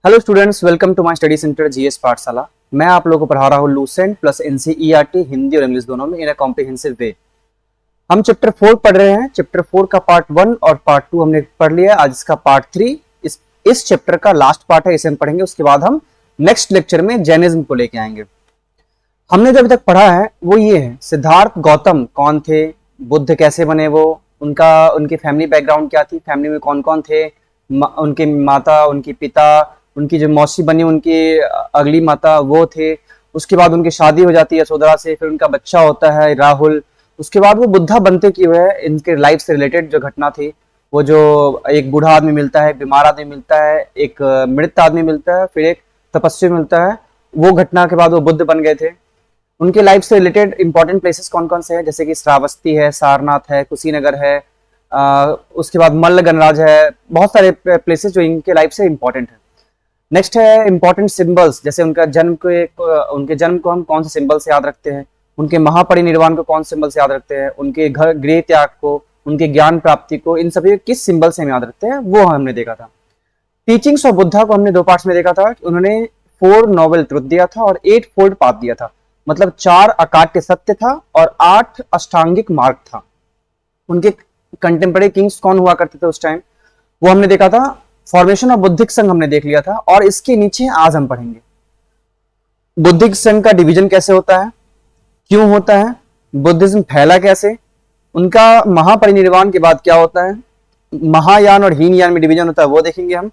Hello students, welcome to my study centre GS Pathshala. मैं आप लोगों को पढ़ा रहा हूँ लूसेंट प्लस एनसीईआरटी हिंदी और इंग्लिश दोनों में इन अ कॉम्प्रिहेंसिव वे। हम चैप्टर 4 पढ़ रहे हैं। चैप्टर 4 का पार्ट 1 और पार्ट 2 हमने पढ़ लिया। आज इसका पार्ट 3 इस चैप्टर का लास्ट पार्ट है, इसे हम पढ़ेंगे। उसके बाद हम नेक्स्ट लेक्चर में जैनिज्म को लेके आएंगे। हमने जो अभी तक पढ़ा है वो ये है, सिद्धार्थ गौतम कौन थे, बुद्ध कैसे बने, वो उनकी फैमिली बैकग्राउंड क्या थी, फैमिली में कौन कौन थे, उनके माता, उनके पिता, उनकी जो मौसी बनी उनकी अगली माता वो थे। उसके बाद उनकी शादी हो जाती है यशोधरा से, फिर उनका बच्चा होता है राहुल। उसके बाद वो बुद्धा बनते कि हुए इनके लाइफ से रिलेटेड जो घटना थी, वो जो एक बूढ़ा आदमी मिलता है, बीमार आदमी मिलता है, एक मृत आदमी मिलता है, फिर एक तपस्वी मिलता है, वो घटना के बाद वो बुद्ध बन गए थे। उनके लाइफ से रिलेटेड इंपॉर्टेंट प्लेसेस कौन कौन से हैं, जैसे कि श्रावस्ती है, सारनाथ है, कुशीनगर है, उसके बाद मल्ल गणराज है, बहुत सारे प्लेसेस जो इनके लाइफ से इंपॉर्टेंट है। नेक्स्ट है इंपॉर्टेंट सिंबल्स, जैसे उनके जन्म को हम कौन से सिंबल से याद रखते हैं, उनके महापरिनिर्वाण को कौन से सिंबल से याद रखते हैं, उनके घर गृह त्याग को, उनके ज्ञान प्राप्ति को, इन सभी किस सिंबल से हम याद रखते हैं वो हमने देखा था। टीचिंग्स ऑफ बुद्धा को हमने 2 पार्ट्स में देखा था कि उन्होंने 4 नोबल ट्रुथ दिया था और 8 फोल्ड पाथ दिया था, मतलब 4 अकाट्य सत्य था और 8 अष्टांगिक मार्ग था। उनके कंटेम्पररी किंग्स कौन हुआ करते थे उस टाइम, वो हमने देखा था। फॉर्मेशन ऑफ बुद्धिक संघ हमने देख लिया था। और इसके नीचे आज हम पढ़ेंगे बुद्धिक संघ का डिवीजन कैसे होता है, क्यों होता है, बुद्धिज्म फैला कैसे, उनका महापरिनिर्वाण के बाद क्या होता है, महायान और हीनयान में डिवीजन होता है वो देखेंगे हम।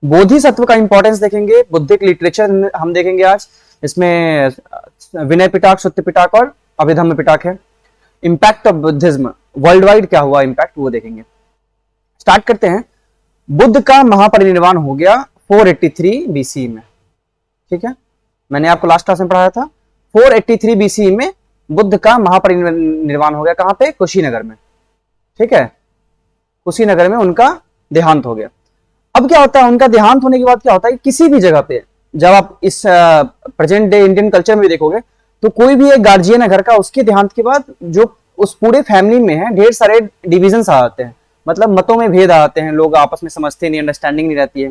बोधिसत्व का इंपॉर्टेंस देखेंगे, बुद्धिक लिटरेचर हम देखेंगे आज। इसमें विनय पिटक, सुत्त पिटक और अभिधम्म पिटक है। Impact of Buddhism world wide क्या हुआ इंपैक्ट वो देखेंगे। स्टार्ट करते हैं। बुद्ध का महापरिनिर्वाण हो गया 483 बीसी में, ठीक है। मैंने आपको लास्ट क्लास में पढ़ाया था 483 बीसी में बुद्ध का महापरिनिर्वाण हो गया। कहां पे? कुशीनगर में, ठीक है। कुशीनगर में उनका देहांत हो गया। अब क्या होता है, उनका देहांत होने के बाद क्या होता है, किसी भी जगह पे जब आप इस प्रेजेंट डे इंडियन कल्चर में देखोगे तो कोई भी एक गार्जियन है घर का, उसके देहांत के बाद जो उस पूरे फैमिली में है ढेर सारे डिविजन्स आ जाते हैं, मतलब मतों में भेद आते हैं, लोग आपस में समझते नहीं, अंडरस्टैंडिंग नहीं रहती है।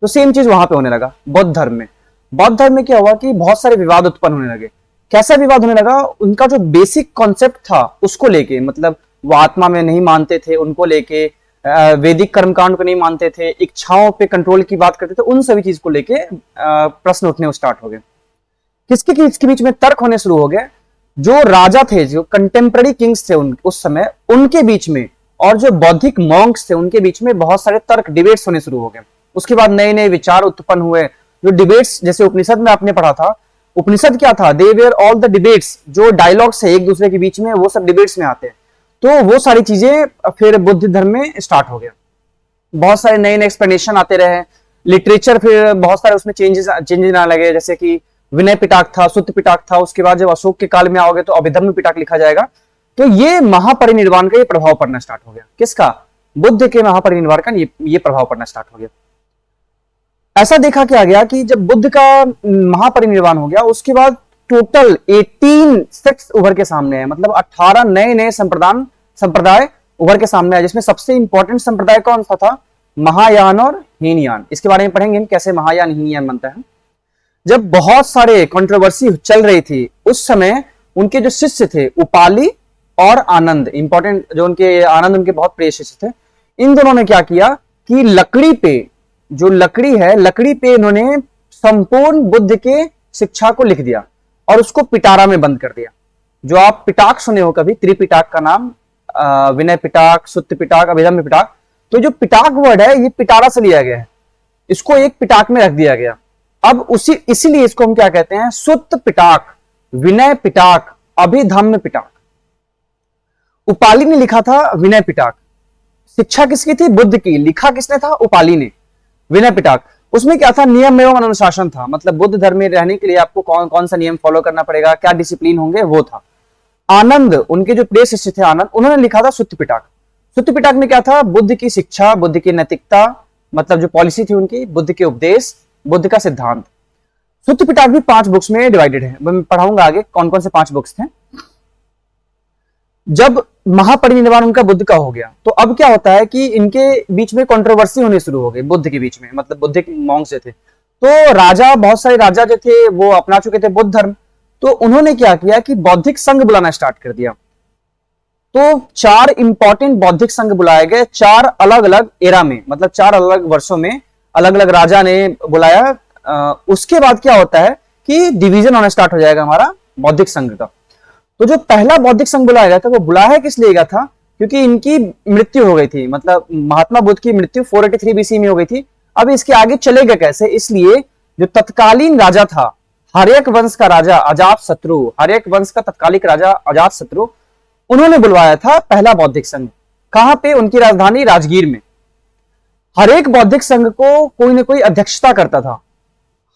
तो सेम चीज वहां पे होने लगा बौद्ध धर्म में। बौद्ध धर्म में क्या हुआ कि बहुत सारे विवाद उत्पन्न होने लगे। कैसा विवाद होने लगा, उनका जो बेसिक कॉन्सेप्ट था उसको लेके, मतलब वो आत्मा में नहीं मानते थे, उनको लेके वैदिक कर्मकांड को नहीं मानते थे, इच्छाओं पे कंट्रोल की बात करते थे, उन सभी चीज को लेके प्रश्न उठने स्टार्ट हो गए। किसके बीच में तर्क होने शुरू हो गए, जो राजा थे, जो कंटेम्पररी किंग्स थे उस समय, उनके बीच में, और जो बौद्धिक मॉन्क्स थे उनके बीच में बहुत सारे तर्क डिबेट्स होने शुरू हो गए। उसके बाद नए नए विचार उत्पन्न हुए, जो डिबेट्स, जैसे उपनिषद में आपने पढ़ा था, उपनिषद क्या था, दे वेयर ऑल द डिबेट्स, जो डायलॉग्स है एक दूसरे के बीच में, वो सब डिबेट्स में आते हैं। तो वो सारी चीजें फिर बुद्ध धर्म में स्टार्ट हो गया। बहुत सारे नए नए एक्सप्लेनेशन आते रहे, लिटरेचर फिर बहुत सारे उसमें चेंजेस आने लगे, जैसे कि विनय पिटक था, सुत्त पिटक था। उसके बाद जब अशोक के काल में आओगे तो अभिधम्म पिटक लिखा जाएगा। तो ये महापरिनिर्वाण का ये प्रभाव पड़ना स्टार्ट हो गया। किसका? बुद्ध के महापरिनिर्वाण का ये प्रभाव पड़ना स्टार्ट हो गया। ऐसा देखा क्या गया कि जब बुद्ध का महापरिनिर्वाण हो गया उसके बाद टोटल 18 सेक्ट्स उभर के सामने है, मतलब 18 नए नए संप्रदाय उभर के सामने है, जिसमें सबसे इंपॉर्टेंट संप्रदाय कौन सा था? महायान और हीनयान। इसके बारे में पढ़ेंगे कैसे महायान हीनयान बनता है। जब बहुत सारे कंट्रोवर्सी चल रही थी उस समय उनके जो शिष्य थे उपाली और आनंद, इंपॉर्टेंट जो उनके आनंद उनके बहुत प्रिय शिष्य थे, इन दोनों ने क्या किया कि लकड़ी पे, जो लकड़ी है, लकड़ी पे इन्होंने संपूर्ण बुद्ध के शिक्षा को लिख दिया और उसको पिटारा में बंद कर दिया। जो आप पिटाक सुने हो कभी, त्रिपिटाक का नाम, विनय पिटाक, सुत्त पिटाक, अभिधम्म पिटाक, तो जो पिटाक वर्ड है ये पिटारा से लिया गया है, इसको एक पिटाक में रख दिया गया। अब इसीलिए इसको हम क्या कहते हैं, सुत्त पिटाक, विनय पिटाक, अभिधम्म पिटाक। उपाली ने लिखा था विनय पिटाक, शिक्षा किसकी थी? बुद्ध की। लिखा किसने था? उपाली ने, विनय पिटाक। उसमें क्या था? नियम एवं अनुशासन था, मतलब बुद्ध धर्म में रहने के लिए आपको कौन कौन सा नियम फॉलो करना पड़ेगा, क्या डिसिप्लिन होंगे, वो था। आनंद, उनके जो प्रिय शिष्य थे आनंद, उन्होंने लिखा था सुत्त पिटाक। सुत्त पिटाक में क्या था? बुद्ध की शिक्षा, बुद्ध की नैतिकता, मतलब जो पॉलिसी थी उनकी, बुद्ध के उपदेश, बुद्ध का सिद्धांत। सुत्त पिटाक भी 5 बुक्स में डिवाइडेड है, मैं पढ़ाऊंगा आगे कौन कौन से 5 बुक्स थे। जब महापरिनिर्वाण उनका बुद्ध का हो गया तो अब क्या होता है कि इनके बीच में कंट्रोवर्सी होनी शुरू हो गई, बुद्ध के बीच में, मतलब बुद्ध के मॉन्क्स थे, तो राजा, बहुत सारे राजा जो थे वो अपना चुके थे बुद्ध धर्म, तो उन्होंने क्या किया कि बौद्धिक संघ बुलाना स्टार्ट कर दिया। तो 4 इंपॉर्टेंट बौद्धिक संघ बुलाए गए 4 अलग अलग एरा में, मतलब 4 अलग अलग वर्षों में अलग अलग राजा ने बुलाया। उसके बाद क्या होता है कि डिवीजन होना स्टार्ट हो जाएगा हमारा बौद्धिक संघ का। तो जो पहला बौद्धिक संघ बुलाया गया था वो बुलाया किस लिए गया था, क्योंकि इनकी मृत्यु हो गई थी, मतलब महात्मा बुद्ध की मृत्यु 483 बीसी में हो गई थी। अब इसके आगे चलेगा कैसे, इसलिए जो तत्कालीन राजा था हर्यक वंश का राजा अजात शत्रु, हर्यक वंश का तत्कालिक राजा अजात शत्रु, उन्होंने बुलवाया था पहला बौद्धिक संघ। कहां पे, उनकी राजधानी राजगीर में। हर एक बौद्धिक संघ को कोई ना कोई अध्यक्षता करता था,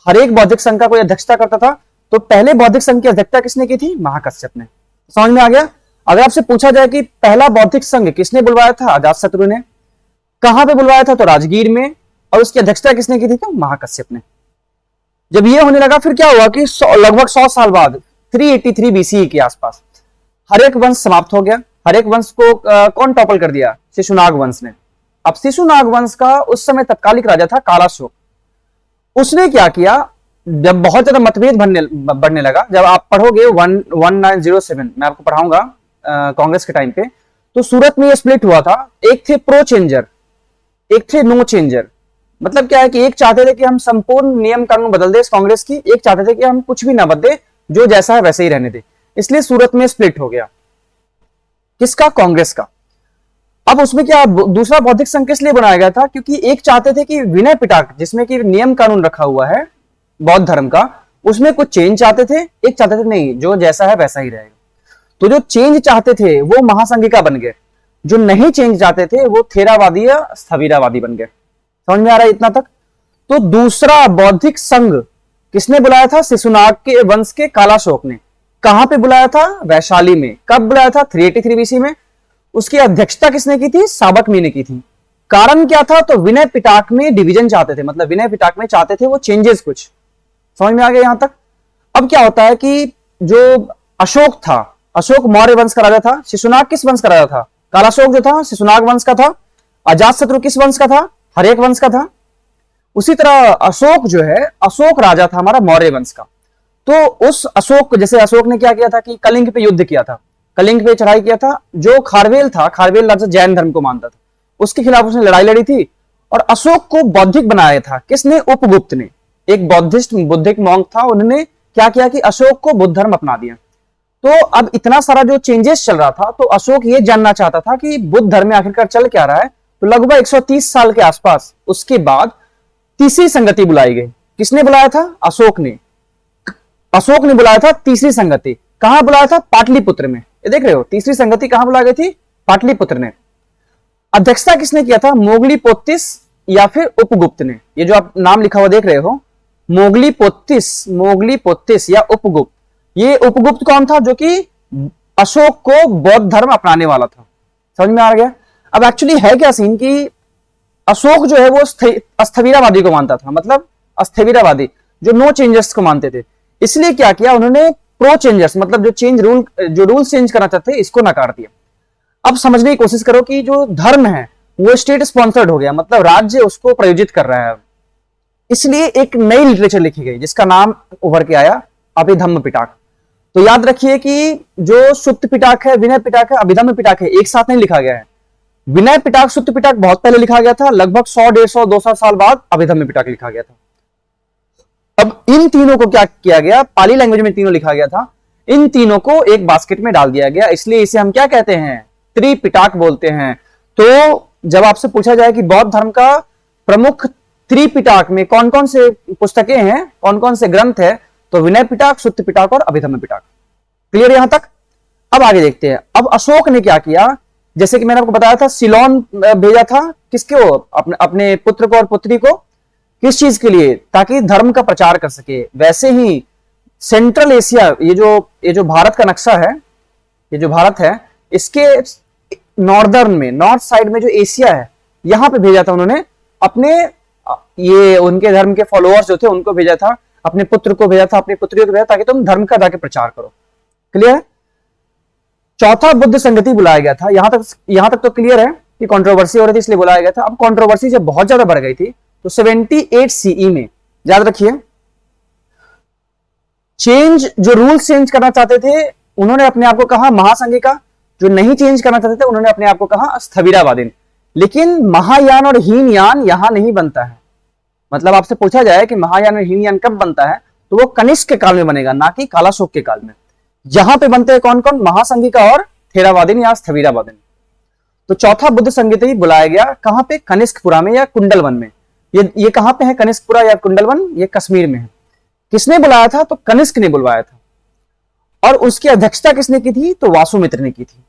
हर एक बौद्धिक संघ का कोई अध्यक्षता करता था। तो पहले बौद्धिक संघ की अध्यक्षता किसने की थी, महाकश्यप ने। समझ में आ गया। अगर आपसे पूछा जाए कि पहला बौद्धिक संघ किसने बुलवाया था, अजातशत्रु ने। कहां पे बुलवाया था, तो राजगीर में। और उसकी अध्यक्षता किसने की थी, तो महाकश्यप ने। जब ये होने लगा फिर क्या हुआ कि लगभग 100 साल बाद 383 बीसी के आसपास हर्यक वंश समाप्त हो गया। हर्यक वंश को कौन टॉपल कर दिया, शिशुनाग वंश ने। अब शिशुनाग वंश का उस समय तत्कालिक राजा था कालाशोक। उसने क्या किया, जब बहुत ज्यादा मतभेद बढ़ने लगा, जब आप पढ़ोगे 1907 मैं आपको पढ़ाऊंगा कांग्रेस के टाइम पे, तो सूरत में ये स्प्लिट हुआ था। एक थे प्रो चेंजर, एक थे नो चेंजर। मतलब क्या है कि एक चाहते थे कि हम संपूर्ण नियम कानून बदल दे इस कांग्रेस की, एक चाहते थे कि हम कुछ भी ना बदले, जो जैसा है वैसे ही रहने दे। इसलिए सूरत में स्प्लिट हो गया, किसका, कांग्रेस का। अब उसमें क्या दूसरा बौद्धिक संघ किस लिए बनाया गया था, क्योंकि एक चाहते थे कि विनय पिटक, जिसमें कि नियम कानून रखा हुआ है बौद्ध धर्म का, उसमें कुछ चेंज चाहते थे। एक चाहते थे नहीं, जो जैसा है वैसा ही रहेगा। तो जो चेंज चाहते थे वो महासंघिका बन गए, जो नहीं चेंज चाहते थे वो थेरावादी या स्थविरावादी बन गए। समझ में आ रहा है इतना तक। तो दूसरा बौद्धिक संघ किसने बुलाया था, शिशुनाग के वंश के कालाशोक ने। कहां पे बुलाया था, वैशाली में। कब बुलाया था, 383 बीसी में। उसकी अध्यक्षता किसने की थी, साबकमी ने की थी। कारण क्या था, तो विनय पिटक में डिवीजन चाहते थे, मतलब विनय पिटक में चाहते थे वो चेंजेस कुछ। समझ में आ गया यहां तक। अब क्या होता है कि जो अशोक था, अशोक मौर्य वंश का राजा था। शिशुनाग किस वंश का राजा था, कालाशोक जो था शिशुनाग वंश का था। अजातशत्रु किस वंश का था, हर्यक वंश का था। उसी तरह अशोक जो है, अशोक राजा था हमारा मौर्य वंश का। तो उस अशोक, जैसे अशोक ने क्या किया था कि कलिंग पे युद्ध किया था, कलिंग पे चढ़ाई किया था। जो खारवेल था, खारवेल राजा जैन धर्म को मानता था, उसके खिलाफ उसने लड़ाई लड़ी थी। और अशोक को बौद्धिक बनाया था किसने, उपगुप्त ने। एक बौद्धिस्ट बुद्धिक मॉन्क था, उन्होंने क्या किया कि अशोक को बुद्ध धर्म अपना दिया। तो अब इतना सारा जो चेंजेस चल रहा था, तो अशोक ये जानना चाहता था कि बुद्ध धर्म में आखिरकार चल क्या रहा है। तो लगभग 130 साल के आसपास उसके बाद तीसरी संगति बुलाई गई। किसने बुलाया था, अशोक ने। अशोक ने बुलाया था तीसरी संगति। कहां बुलाया था, पाटलिपुत्र में। ये देख रहे हो, तीसरी संगति कहां बुलाई गई थी, पाटलिपुत्र ने। अध्यक्षता किसने किया था, मोगलीपोतिस या फिर उपगुप्त ने। ये जो आप नाम लिखा हुआ देख रहे हो, मोगलीपोतिस या उपगुप्त। ये उपगुप्त कौन था, जो कि अशोक को बौद्ध धर्म अपनाने वाला था। समझ में आ गया। अब एक्चुअली है क्या सीन कि अशोक जो है वो स्थविरावादी को मानता था, मतलब स्थविरावादी, जो नो चेंजर्स को मानते थे। इसलिए क्या किया उन्होंने, प्रो चेंजर्स, मतलब जो रूल चेंज करना चाहते इसको नकार दिया। अब समझने की कोशिश करो कि जो धर्म है वो स्टेट स्पॉन्सर्ड हो गया, मतलब राज्य उसको प्रायोजित कर रहा है। इसलिए एक नई लिटरेचर लिखी गई जिसका नाम उभर के आया, अभिधम्म पिटक। तो याद रखिए कि जो सुत्त पिटक है, विनय पिटक है, अभिधम्म पिटक है, एक साथ नहीं लिखा गया है। विनय पिटक, सुत्त पिटक बहुत पहले लिखा गया था, लगभग 100, 150, 200 साल बाद अभिधम्म पिटक लिखा गया था। अब इन तीनों को क्या किया गया, पाली लैंग्वेज में तीनों लिखा गया था, इन तीनों को एक बास्केट में डाल दिया गया। इसलिए इसे हम क्या कहते हैं, त्रिपिटक बोलते हैं। तो जब आपसे पूछा जाए कि बौद्ध धर्म का प्रमुख त्रिपिटक में कौन कौन से पुस्तकें हैं, कौन कौन से ग्रंथ है, तो विनय पिटक, सुत्त पिटक और अभिधम्म पिटक। क्लियर यहां तक। अब आगे देखते हैं। अब अशोक ने क्या किया, जैसे कि मैंने आपको बताया था, सिलोन भेजा था किसके, अपने पुत्र को और पुत्री को। किस चीज के लिए, ताकि धर्म का प्रचार कर सके। वैसे ही सेंट्रल एशिया, ये जो भारत का नक्शा है, ये जो भारत है, इसके नॉर्दर्न में, नॉर्थ साइड में जो एशिया है, यहां पे भेजा था उन्होंने अपने, ये उनके धर्म के फॉलोअर्स जो थे उनको भेजा था, अपने पुत्र को भेजा था, अपनी पुत्रियों को भेजा, ताकि तुम धर्म का जाके प्रचार करो। क्लियर। चौथा बुद्ध संगति बुलाया गया था। यहां तक तो क्लियर है कि कंट्रोवर्सी हो रही थी इसलिए बुलाया गया था। अब कंट्रोवर्सी जब बहुत ज्यादा बढ़ गई थी, तो 78 सीई में याद रखिए, चेंज, जो रूल्स चेंज करना चाहते थे उन्होंने अपने आप को कहा महासंघिका, जो नहीं चेंज करना चाहते थे उन्होंने अपने आप को कहा स्थविरावादीन। लेकिन महायान और हीनयान यहां नहीं बनता है। मतलब आपसे पूछा जाए कि महायान और हीनयान कब बनता है, तो वो कनिष्क के काल में बनेगा, ना कि कालाशोक के काल में। यहां पे बनते हैं कौन कौन, महासंघिका और थेरावादीन या स्थविरावादीन। तो चौथा बुद्ध संगीत बुलाया गया कहां पे, कनिष्कपुरा में या कुंडलवन में। ये कहां पे है, कनिष्कपुरा या कुंडलवन, ये कश्मीर में है। किसने बुलाया था, तो कनिष्क ने बुलवाया था। और उसकी अध्यक्षता किसने की थी, तो वासुमित्र ने की थी।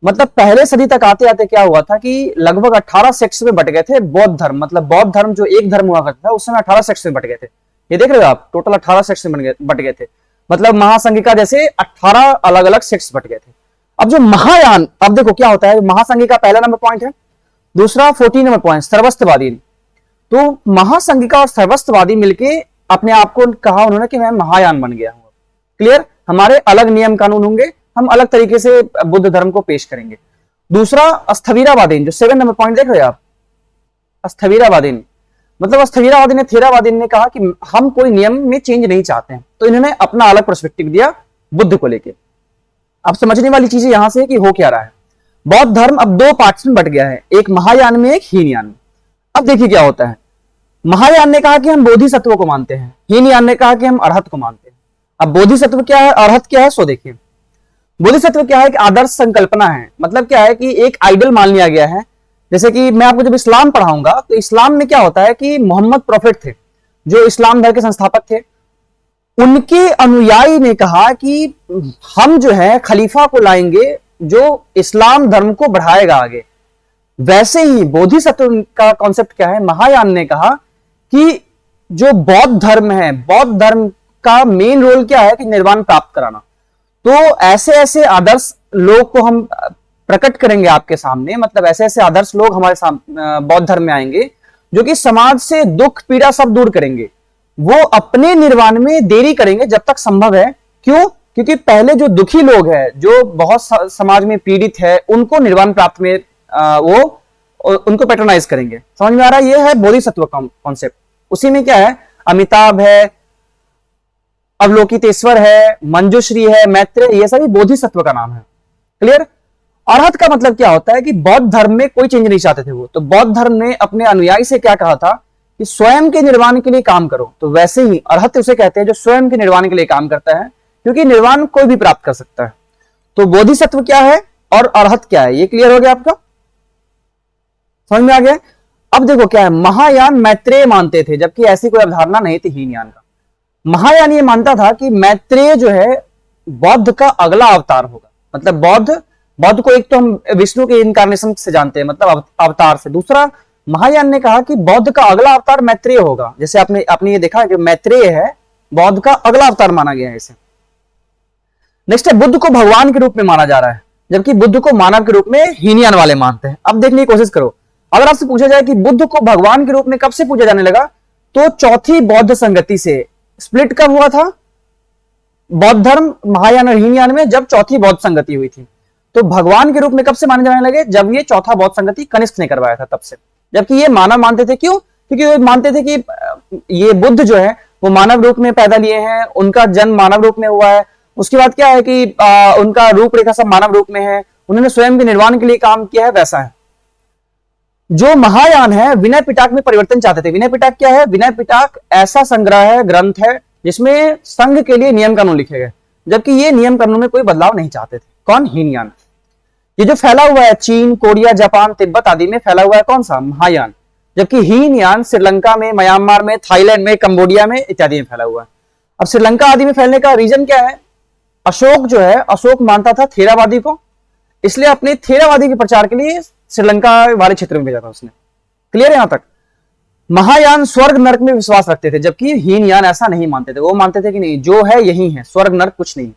मतलब पहले सदी तक आते आते क्या हुआ था कि लगभग 18 सेक्ट्स में बट गए थे बौद्ध धर्म। मतलब बौद्ध धर्म जो एक धर्म हुआ करता था उस समय 18 सेक्ट्स में बट गए थे। ये देख रहे हो आप, टोटल 18 सेक्ट्स में बट गए थे। मतलब महासंघिका जैसे 18 अलग अलग सेक्ट्स बट गए थे। अब जो महायान, अब देखो क्या होता है, महासंघिका पहला नंबर पॉइंट है। दूसरा 14 नंबर पॉइंट सर्वस्त्रवादी। तो महासंघिका और सर्वस्त्रवादी मिलके अपने आप को कहा उन्होंने कि मैं महायान बन गया हूं। क्लियर, हमारे अलग नियम कानून होंगे, हम अलग तरीके से बुद्ध धर्म को पेश करेंगे। दूसरा स्थविरावादीन, जो 7 नंबर पॉइंट देख रहे हो आप, स्थविरावादीन। मतलब स्थविरावादी ने, थेरावादीन ने कहा कि हम कोई नियम में चेंज नहीं चाहते हैं। तो इन्होंने अपना अलग पर्सपेक्टिव दिया बुद्ध को लेके। अब समझने वाली चीजें यहां से कि हो क्या रहा है। बौद्ध धर्म अब दो पार्ट्स में बट गया है, एक महायान में, एक हीनयान में। अब देखिए क्या होता है। महायान ने कहा कि हम बोधिसत्व को मानते हैं, हीनयान ने कहा कि हम अरहत को मानते हैं। अब बोधिसत्व क्या है, अरहत क्या है, सो देखिए। बोधिसत्व क्या है कि आदर्श संकल्पना है। मतलब क्या है कि एक आइडल मान लिया गया है। जैसे कि मैं आपको जब इस्लाम पढ़ाऊंगा तो इस्लाम में क्या होता है कि मोहम्मद प्रॉफिट थे, जो इस्लाम धर्म के संस्थापक थे। उनके अनुयायी ने कहा कि हम जो है खलीफा को लाएंगे जो इस्लाम धर्म को बढ़ाएगा आगे। वैसे ही बोधिसत्व का कॉन्सेप्ट क्या है, महायान ने कहा कि जो बौद्ध धर्म है, बौद्ध धर्म का मेन रोल क्या है कि निर्वाण प्राप्त कराना। तो ऐसे ऐसे आदर्श लोग को हम प्रकट करेंगे आपके सामने। मतलब ऐसे ऐसे आदर्श लोग हमारे सामने बौद्ध धर्म में आएंगे जो कि समाज से दुख पीड़ा सब दूर करेंगे। वो अपने निर्वाण में देरी करेंगे जब तक संभव है। क्यों? क्योंकि पहले जो दुखी लोग हैं, जो बहुत समाज में पीड़ित है, उनको निर्वाण प्राप्त में वो उनको पैट्रोनाइज करेंगे। समझ में आ रहा है? ये है बोधिसत्व कॉन्सेप्ट। उसी में क्या है, अमिताभ है, अवलोकितेश्वर है, मंजुश्री है, मैत्रेय, ये सभी बोधिसत्व का नाम है। क्लियर? अरहत का मतलब क्या होता है कि बौद्ध धर्म में कोई चेंज नहीं चाहते थे वो। तो बौद्ध धर्म ने अपने अनुयायी से क्या कहा था कि स्वयं के निर्वाण के लिए काम करो। तो वैसे ही अरहत उसे कहते हैं जो स्वयं के निर्वाण के लिए काम करता है, क्योंकि निर्वाण कोई भी प्राप्त कर सकता है। तो बोधिसत्व क्या है और अरहत क्या है, ये क्लियर हो गया आपका? समझ में आ गया? अब देखो क्या है, महायान मैत्रेय मानते थे, जबकि ऐसी कोई अवधारणा नहीं थी हीनयान का। महायान ये मानता था कि मैत्रेय जो है बौद्ध का अगला अवतार होगा। मतलब बौद्ध को एक तो हम विष्णु के इनकारनेशन से जानते हैं, मतलब अवतार से। दूसरा, महायान ने कहा कि बौद्ध का अगला अवतार मैत्रेय होगा। जैसे आपने ये देखा कि मैत्रेय है, बौद्ध का अगला अवतार माना गया है इसे। नेक्स्ट है, बुद्ध को भगवान के रूप में माना जा रहा है, जबकि बुद्ध को मानव के रूप में हीनयान वाले मानते हैं। अब देखने की कोशिश करो, अगर आपसे पूछा जाए कि बुद्ध को भगवान के रूप में कब से पूजा जाने लगा, तो चौथी बौद्ध संगति से। स्प्लिट कब हुआ था बौद्ध धर्म महायान और हीनयान में? जब चौथी बौद्ध संगति हुई थी। तो भगवान के रूप में कब से माने जाने लगे? जब ये चौथा बौद्ध संगति कनिष्क ने करवाया था, तब से। जबकि ये मानव मानते थे। क्यों? क्योंकि वो मानते थे कि ये बुद्ध जो है वो मानव रूप में पैदा लिए हैं, उनका जन्म मानव रूप में हुआ है। उसके बाद क्या है कि उनका रूपरेखा सब मानव रूप में है, उन्होंने स्वयं के निर्वाण के लिए काम किया है, वैसा है। जो महायान है, विनय पिटक में परिवर्तन चाहते थे। विनय पिटक क्या है? विनय पिटक ऐसा संग्रह है, ग्रंथ है, जिसमें संघ के लिए नियम कानून लिखे गए, जबकि ये नियम कानून में कोई बदलाव नहीं चाहते थे। कौन? हीनयान। ये जो फैला हुआ है चीन, कोरिया, जापान, तिब्बत आदि में फैला हुआ है, कौन सा? महायान। जबकि हीनयान श्रीलंका में, म्यांमार में, थाईलैंड में, कंबोडिया में इत्यादि में फैला हुआ है। अब श्रीलंका आदि में फैलने का रीजन क्या है? अशोक जो है, अशोक मानता था थेरावादी को, इसलिए अपने थेरावादी के प्रचार के लिए श्रीलंका वाले क्षेत्र में भेजा था उसने। क्लियर है यहां तक? महायान स्वर्ग नरक में विश्वास रखते थे, जबकि हीनयान ऐसा नहीं मानते थे। वो मानते थे कि नहीं, जो है यही है, स्वर्ग नरक कुछ नहीं।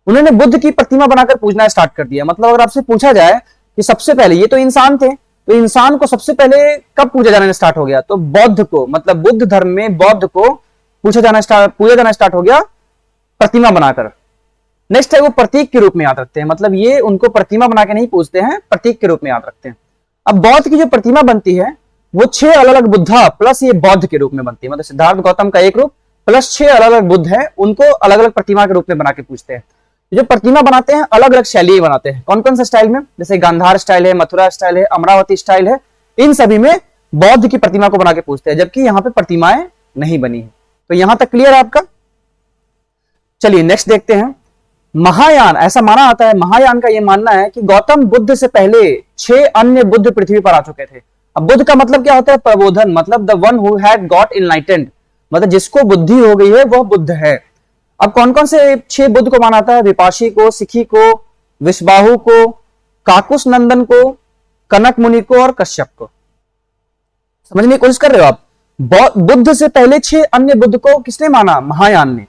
उन्होंने बुद्ध की प्रतिमा बनाकर पूजना स्टार्ट कर दिया। मतलब अगर आपसे पूछा जाए कि सबसे पहले, ये तो इंसान थे, तो इंसान को सबसे पहले कब पूजा जाना स्टार्ट हो गया? तो बौद्ध को, मतलब बुद्ध धर्म में बौद्ध को पूजा जाना स्टार्ट हो गया प्रतिमा बनाकर। नेक्स्ट है, वो प्रतीक के रूप में याद रखते हैं। मतलब ये उनको प्रतिमा बना के नहीं पूजते हैं, प्रतीक के रूप में याद रखते हैं। अब बौद्ध की जो प्रतिमा बनती है वो 6 अलग अलग बुद्धा प्लस ये बौद्ध के रूप में बनती है। मतलब सिद्धार्थ गौतम का एक रूप प्लस 6 अलग अलग बुद्ध है, उनको अलग अलग प्रतिमा के रूप में बना के पूछते हैं। जो प्रतिमा बनाते हैं अलग अलग शैली बनाते हैं। कौन कौन सा स्टाइल में? जैसे गांधार स्टाइल है, मथुरा स्टाइल है, अमरावती स्टाइल है, इन सभी में बौद्ध की प्रतिमा को बना के पूछते हैं, जबकि यहाँ पे प्रतिमाएं नहीं बनी है। तो यहां तक क्लियर है आपका? चलिए नेक्स्ट देखते हैं। महायान, ऐसा माना जाता है, महायान का यह मानना है कि गौतम बुद्ध से पहले 6 अन्य बुद्ध पृथ्वी पर आ चुके थे। अब बुद्ध का मतलब क्या होता है? प्रबोधन, मतलब the one who had got enlightened, मतलब जिसको बुद्धि हो गई है वह बुद्ध है। अब कौन कौन से 6 बुद्ध को माना जाता है? विपाशी को, सिखी को, विश्वाहु को, काकुस नंदन को, कनक मुनि को और कश्यप को। समझने की कोशिश कर रहे हो आप? बुद्ध से पहले 6 अन्य बुद्ध को किसने माना? महायान ने।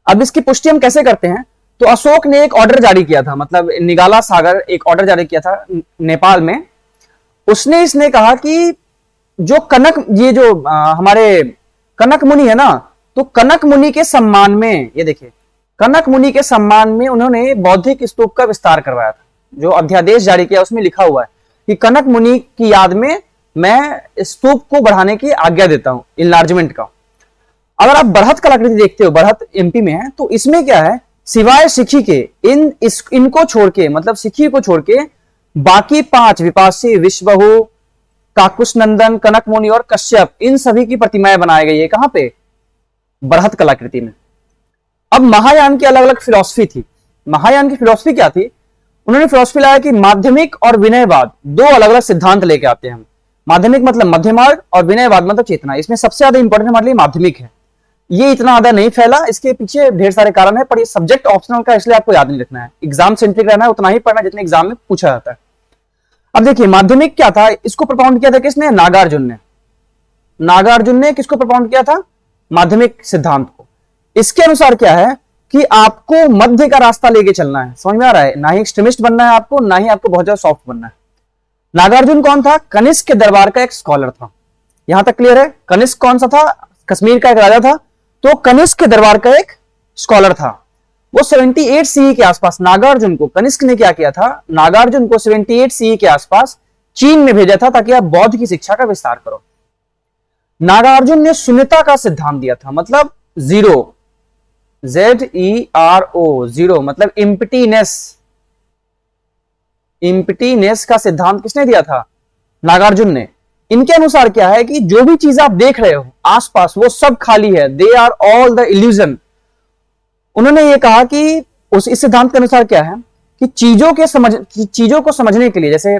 अब इसकी पुष्टि हम कैसे करते हैं? तो अशोक ने एक ऑर्डर जारी किया था, मतलब निगाला सागर एक ऑर्डर जारी किया था नेपाल में। उसने इसने कहा कि जो कनक, ये जो हमारे कनक मुनि है ना, तो कनक मुनि के सम्मान में, ये देखिए कनक मुनि के सम्मान में उन्होंने बौद्धिक स्तूप का विस्तार करवाया था। जो अध्यादेश जारी किया उसमें लिखा हुआ है कि कनक मुनि की याद में मैं स्तूप को बढ़ाने की आज्ञा देता हूं, इनलार्जमेंट का। अगर आप बढ़त कलाकृति देखते हो, बढ़त एमपी में है, तो इसमें क्या है? सिवाय सिखी के, इनको छोड़ के, मतलब सिखी को छोड़ के बाकी 5 विपासी, विश्वहु, काकुस नंदन, कनक मुनि और कश्यप, इन सभी की प्रतिमाएं बनाई गई है। कहां पे? बढ़त कलाकृति में। अब महायान की अलग अलग फिलॉसफी थी। महायान की फिलॉसफी क्या थी? उन्होंने फिलॉसफी लाया कि माध्यमिक और विनयवाद 2 अलग अलग सिद्धांत लेके आते हैं। माध्यमिक मतलब मध्य मार्ग और विनयवाद मतलब चेतना। इसमें सबसे ज्यादा इंपॉर्टेंट हमारे लिए माध्यमिक है। ये इतना ज्यादा नहीं फैला, इसके पीछे ढेर सारे कारण है, पर ये सब्जेक्ट ऑप्शनल का, इसलिए आपको याद नहीं रखना है। एग्जाम सेंट्रिक रहना है, उतना ही पढ़ना जितने एग्जाम में पूछा जाता है। अब देखिए माध्यमिक क्या था? इसको प्रोपाउंड किया था किसने? नागार्जुन ने। नागार्जुन ने किसको प्रोपाउंड किया था? माध्यमिक सिद्धांत को। इसके अनुसार क्या है कि आपको मध्य का रास्ता लेके चलना है। समझ में आ रहा है? ना ही एक्सट्रीमिस्ट बनना है आपको, ना ही आपको बहुत ज्यादा सॉफ्ट बनना है। नागार्जुन कौन था? कनिष्क के दरबार का एक स्कॉलर था। यहां तक क्लियर है? कनिष्क कौन सा था? कश्मीर का एक राजा था, तो कनिष्क के दरबार का एक स्कॉलर था। वो 78 सीई के आसपास नागार्जुन को, कनिष्क ने क्या किया था? नागार्जुन को 78 सीई के आसपास चीन में भेजा था ताकि आप बौद्ध की शिक्षा का विस्तार करो। नागार्जुन ने शून्यता का सिद्धांत दिया था, मतलब जीरो, ZERO, जीरो मतलब इम्पिटीनेस। इम्पिटीनेस का सिद्धांत किसने दिया था? नागार्जुन ने। इनके अनुसार क्या है कि जो भी चीज आप देख रहे हो आसपास, वो सब खाली है, they are all the illusion. उन्होंने ये कहा कि इस सिद्धांत के अनुसार क्या है कि चीजों को समझने के लिए, जैसे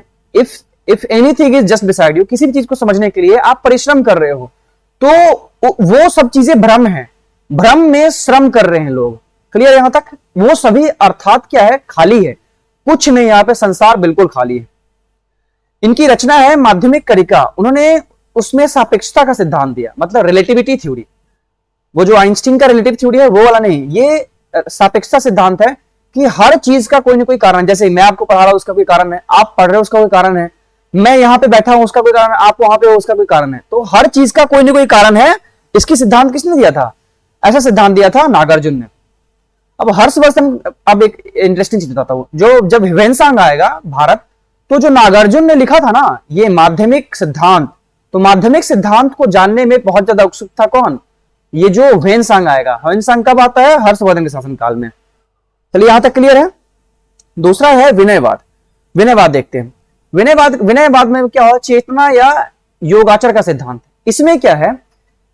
if anything is just beside you, किसी भी चीज को समझने के लिए आप परिश्रम कर रहे हो, तो वो सब चीजें भ्रम है, भ्रम में श्रम कर रहे हैं लोग। क्लियर यहां तक? वो सभी अर्थात क्या है? खाली है, कुछ नहीं, यहां पे संसार बिल्कुल खाली है। इनकी रचना है माध्यमिक करिका। उन्होंने उसमें सापेक्षता का सिद्धांत दिया, मतलब रिलेटिविटी थ्योरी। वो जो आइंस्टीन का रिलेटिव थ्योरी है वो वाला नहीं, ये सापेक्षता सिद्धांत है कि हर चीज का कोई ना कोई कारण, जैसे मैं आपको पढ़ा रहा हूं उसका कोई कारण है, आप पढ़ रहे हो उसका कोई कारण है, मैं यहां पे बैठा हूं उसका कोई कारण है, आप वहां पे हो उसका कोई कारण है। तो हर चीज का कोई ना कोई कारण है। इसकी सिद्धांत किसने दिया था? ऐसा सिद्धांत दिया था नागार्जुन ने। अब हर्षवर्धन, अब एक इंटरेस्टिंग चीज बताता हूं, जो जब ह्वेनसांग आएगा भारत, तो जो नागार्जुन ने लिखा था ना ये माध्यमिक सिद्धांत, तो माध्यमिक सिद्धांत को जानने में बहुत ज्यादा उत्सुक था कौन? ये जो ह्वेनसांग आएगा। ह्वेनसांग कब आता है? हर्षवर्धन के शासनकाल में। चलिए यहां तक क्लियर है? दूसरा है विनयवाद। विनयवाद देखते हैं। विनयवाद में क्या हो? चेतना या योगाचर का सिद्धांत। इसमें क्या है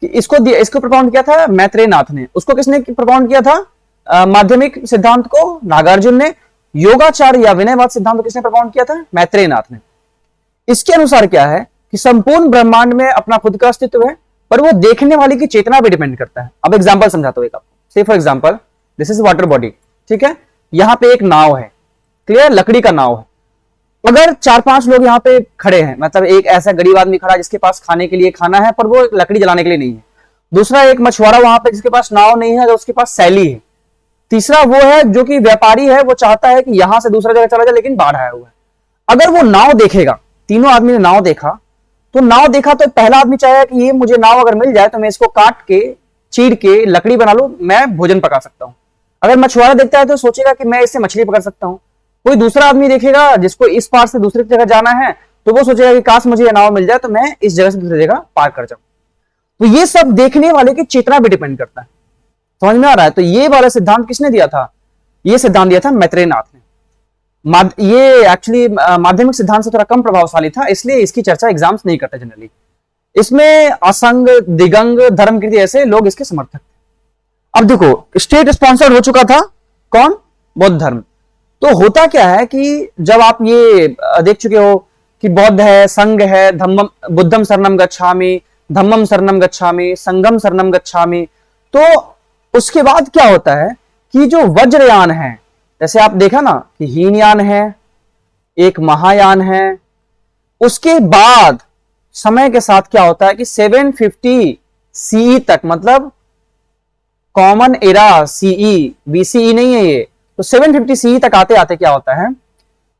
कि इसको प्रोपाउंड किया था मैत्रेय नाथ ने। उसको किसने प्रोपाउंड किया था? माध्यमिक सिद्धांत को नागार्जुन ने। योगाचार या विनयवाद सिद्धांत को किसने प्रोपाउंड किया था? मैत्रेय नाथ ने। इसके अनुसार क्या है कि संपूर्ण ब्रह्मांड में अपना खुद का अस्तित्व है, पर वो देखने वाले की चेतना पे डिपेंड करता है। अब एग्जांपल समझाता हूं एक आपको। से for example this is water body, ठीक है? यहां पे एक नाव है, क्लियर? लकड़ी का नाव है। अगर 4-5 लोग यहाँ पे खड़े हैं, मतलब एक ऐसा गरीब आदमी खड़ा जिसके पास खाने के लिए खाना है पर वो लकड़ी जलाने के लिए नहीं है। दूसरा एक मछुआरा वहां पे जिसके पास नाव नहीं है, उसके पास सैली है। तीसरा वो है जो कि व्यापारी है, वो चाहता है कि यहां से दूसरा जगह चला जाए लेकिन बाढ़ आया हुआ है। अगर वो नाव देखेगा, तीनों आदमी ने नाव देखा, तो पहला आदमी चाहेगा कि ये मुझे नाव अगर मिल जाए तो मैं इसको काट के, चीर के लकड़ी बना लूं, मैं भोजन पका सकता हूं। अगर मछुआरा देखता है तो सोचेगा कि मैं इससे मछली पकड़ सकता हूं। कोई दूसरा आदमी देखेगा जिसको इस पार से दूसरी जगह जाना है, तो वो सोचेगा कि काश मुझे ये नाव मिल जाए तो मैं इस जगह से दूसरी जगह पार कर जाऊं। तो ये सब देखने वाले की चेतना पे डिपेंड करता है। समझ में आ रहा है? तो ये वाला सिद्धांत किसने दिया था? ये सिद्धांत दिया था मैत्रेय नाथ ने। ये एक्चुअली माध्यमिक सिद्धांत से थोड़ा कम प्रभावशाली था, इसलिए इसकी चर्चा एग्जाम्स नहीं करते जनरली। इसमें असंग, दिगंग, धर्मकृति ऐसे लोग इसके समर्थक थे। अब देखो स्टेट स्पॉन्सर्ड हो चुका था कौन? बौद्ध धर्म। तो होता क्या है कि जब आप ये देख चुके हो कि बौद्ध है, संघ है, धम्मम बुद्धम शरणम गच्छामि, धम्मम शरणम गच्छामि, संघम शरणम गच्छामि, तो उसके बाद क्या होता है कि जो वज्रयान है, जैसे आप देखा ना कि हीनयान है, एक महायान है, उसके बाद समय के साथ क्या होता है कि 750 सीई तक, मतलब कॉमन एरा सीई, बीसीई नहीं है ये, तो 750 सीई तक आते आते क्या होता है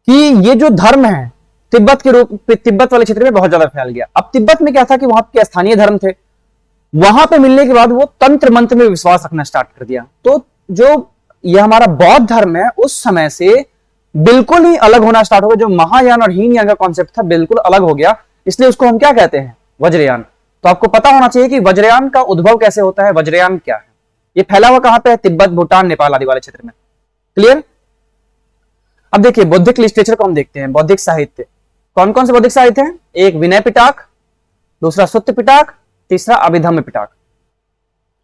कि ये जो धर्म है तिब्बत के रूप, तिब्बत वाले क्षेत्र में बहुत ज्यादा फैल गया। अब तिब्बत में क्या था कि वहां के स्थानीय धर्म थे, वहां पे मिलने के बाद वो तंत्र मंत्र में विश्वास रखना स्टार्ट कर दिया। तो जो ये हमारा बौद्ध धर्म है उस समय से बिल्कुल ही अलग होना स्टार्ट हो गया। जो महायान और हीनयान का कॉन्सेप्ट था बिल्कुल अलग हो गया, इसलिए उसको हम क्या कहते हैं? वज्रयान। तो आपको पता होना चाहिए कि वज्रयान का उद्भव कैसे होता है, वज्रयान क्या है। ये फैला हुआ कहां पे है? तिब्बत, भूटान, नेपाल आदि वाले क्षेत्र में। क्लियर? अब देखिए बौद्धिक लिटरेचर को हम देखते हैं, बौद्धिक साहित्य। कौन कौन से बौद्धिक साहित्य हैं? एक विनय पिटक, दूसरा सुत्त पिटक, तीसरा अभिधम्म पिटक।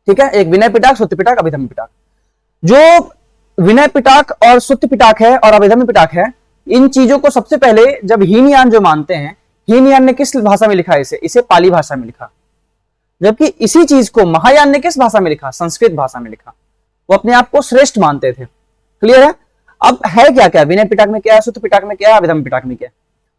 ठीक है, एक विनय पिटक, सुत्त पिटक, अभिधम्म पिटक। जो विनय पिटक और सुत्त पिटक है और अभिधम्म पिटक है, इन चीजों को सबसे पहले जब हीनयान जो मानते हैं, हीनयान ने किस भाषा में लिखा? इसे पाली भाषा में लिखा। जबकि इसी चीज को महायान ने किस भाषा में लिखा? संस्कृत भाषा में लिखा। वो अपने आप को श्रेष्ठ मानते थे। क्लियर है? अब है क्या क्या? विनय पिटक में क्या है, सुत्त पिटक में क्या है, अभिधम्म पिटक में क्या है?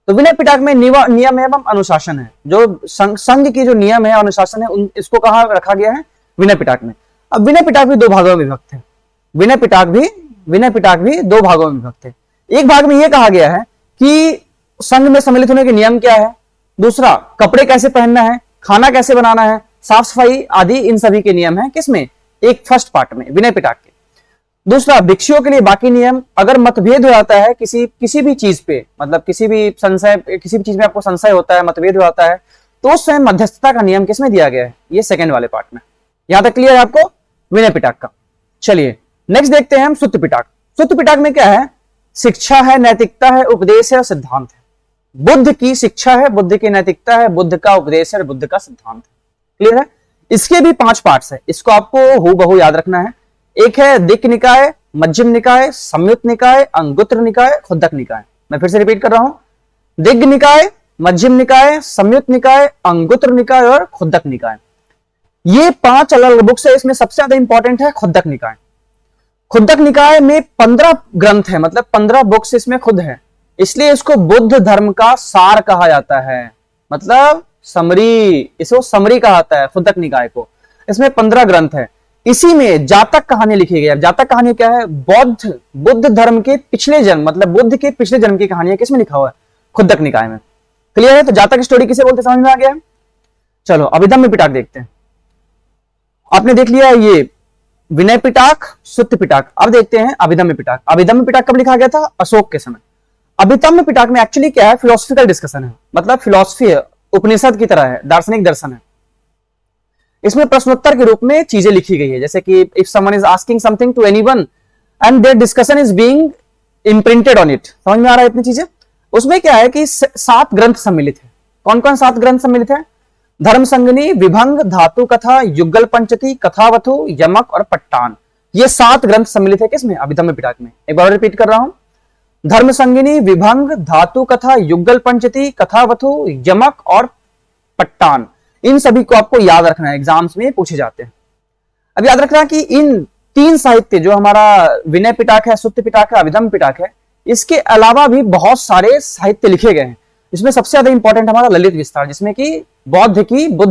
तो विनय पिटक में नियम एवं अनुशासन है, जो संघ की जो नियम है, अनुशासन है, इसको कहां रखा गया है? विनय पिटक में। अब विनय पिटक भी दो भागों में विभक्त है। विनय पिटक भी दो भागों में विभक्त है। एक भाग में यह कहा गया है कि संघ में सम्मिलित होने के नियम क्या है, दूसरा कपड़े कैसे पहनना है, खाना कैसे बनाना है, साफ सफाई आदि, इन सभी के नियम है किसमें? एक फर्स्ट पार्ट में, विनय पिटक के। दूसरा भिक्षुओं के लिए बाकी नियम। अगर मतभेद हो जाता है किसी भी चीज पे, मतलब किसी भी चीज में आपको संशय होता है, मतभेद हो जाता है, तो उस समय मध्यस्थता का नियम किसमें दिया गया है? ये सेकंड वाले पार्ट में। यहां तक क्लियर है आपको विनय पिटक का? चलिए नेक्स्ट देखते हैं हम सुत्त पिटक। सुत्त पिटक में क्या है? शिक्षा है, नैतिकता है, उपदेश है और सिद्धांत है। बुद्ध की शिक्षा है, बुद्ध की नैतिकता है, बुद्ध का उपदेश है, बुद्ध का सिद्धांत है। क्लियर है? इसके भी 5 पार्ट्स है, इसको आपको हूबहू याद रखना है। एक है दिक्क निकाय, मध्यम निकाय, संयुक्त निकाय, अंगुत्र निकाय, खुद्दक निकाय। मैं फिर से रिपीट कर रहा हूं, दिग्ग निकाय, मध्यम निकाय, संयुक्त निकाय, अंगुत्र निकाय और खुद्दक निकाय। ये 5 अलग अलग बुक्स है। इसमें सबसे ज्यादा इंपॉर्टेंट है खुद्दक निकाय। खुद्दक निकाय में 15 ग्रंथ है, मतलब 15 बुक्स इसमें खुद है, इसलिए इसको बुद्ध धर्म का सार कहा जाता है, मतलब समरी, इसको समरी कहा जाता है खुद्दक निकाय को। इसमें 15 ग्रंथ है। इसी में जातक कहानी लिखी गई है। जातक कहानी क्या है? बुद्ध धर्म के पिछले जन्म, मतलब बुद्ध के पिछले जन्म की कहानी है, किसमें लिखा हुआ है? खुद्दक निकाय में। क्लियर है? तो जातक स्टोरी किसे बोलते, समझ में आ गया? चलो अभिधम्म पिटक देखते हैं। आपने देख लिया ये विनय पिटक, सुत्त पिटक। अब देखते हैं अभिधम्म पिटक। अभिधम्म पिटक कब लिखा गया था? अशोक के समय। अभिधम्म पिटक में एक्चुअली क्या है? फिलोसफिकल डिस्कशन है, मतलब फिलोसफी है, उपनिषद की तरह है, दार्शनिक दर्शन है। इसमें प्रश्नोत्तर के रूप में चीजें लिखी गई है, जैसे कि if someone is asking something to anyone and their discussion is being imprinted on it. समझ में आ रहा है इतनी चीजें? उसमें क्या है कि 7 ग्रंथ सम्मिलित है। कौन कौन 7 ग्रंथ सम्मिलित है? धर्म संगनी, विभंग, धातु कथा, युगल पंचती, कथावथु, यमक और पट्टान। ये 7 ग्रंथ सम्मिलित है किसमें? अभिधम्म पिटक में। एक बार रिपीट कर रहा हूं, धर्म संगिनी, विभंग, धातु कथा, युगल पंचती, कथावथु, यमक और पट्टान। इन सभी को आपको याद रखना है, एग्जाम्स में पूछे जाते हैं। अब याद रखना कि इन 3 साहित्य जो हमारा विनय पिटक है, सुत्त पिटक है, अभिधम्म पिटक है, इसके अलावा भी बहुत सारे साहित्य लिखे गए हैं। इसमें सबसे ज्यादा इंपॉर्टेंट हमारा ललित विस्तार, जिसमें कि बुद्ध